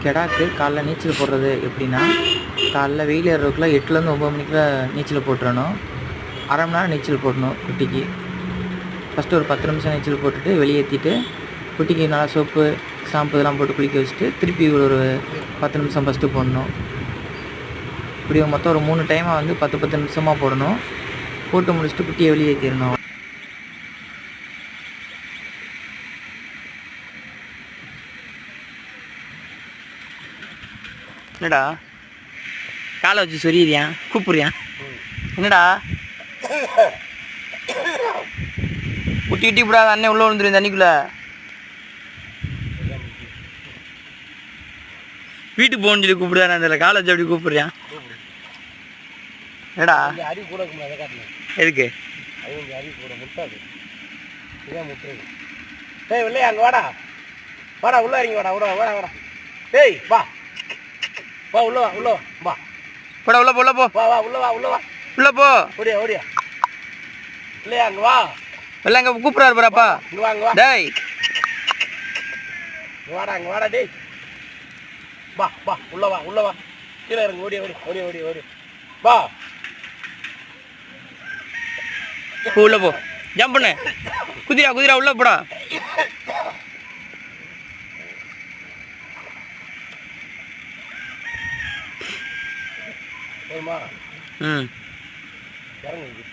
கெடாக்கு காலைல நீச்சல் போடுறது எப்படின்னா, காலைல வெயில் ஏறுறதுக்குள்ள 8லேருந்து 9 மணிக்குள்ள நீச்சல் போட்டுறணும். அரை மணி நேரம் நீச்சல் போடணும் குட்டிக்கு. ஃபஸ்ட்டு ஒரு 10 நிமிஷம் நீச்சல் போட்டுட்டு வெளியேற்றிட்டு, குட்டிக்கு நல்லா சோப்பு, ஷாம்பு இதெல்லாம் போட்டு குளிக்க வச்சுட்டு, திருப்பி ஒரு 10 நிமிஷம் ஃபஸ்ட்டு போடணும். இப்படி மொத்தம் ஒரு 3 டைமாக வந்து 10 10 நிமிஷமாக போடணும். போட்டு முடிச்சுட்டு குட்டியை வெளியேற்றிடணும். என்னடா காலை வச்சு சொரியிறியா, கூப்பிடுறியா? என்னடா குட்டி குட்டி விடாத, அண்ணன் உள்ள விழுந்துரு தண்ணிக்குள்ள. வீட்டுக்கு போகணும்னு சொல்லி கூப்பிடுறா, அதில் காலை வச்சு அப்படி கூப்பிடுறியான். என்னடா எதுக்கு இல்லையா? அங்கே வாடா வாடா, உள்ள இறங்கி வாடா, வாடா வாடா வாடா. டேய் வா வா, உள்ள வா, உள்ள வா, போடா, உள்ள போ, உள்ள போ, வா வா, உள்ள வா, உள்ள வா, உள்ள போ, ஓடியா ஓடியா. இல்லையா? அங்கே வா, இல்லை அங்கே கூப்பிட்றாரு பாராப்பா. இங்கே வா, இங்கே வா, டேய் வாடா, அங்கே வாடா. டேய் வா வா, உள்ள வா, உள்ள வா, கீழே இறங்கு, ஓடியா ஓடி ஓடி ஓடி ஓடி வா. உள்ள போ, ஜம்ப் பண்ணு, குதிரா குதிரா, உள்ள போடா. போதுமா? ம் இறங்கு.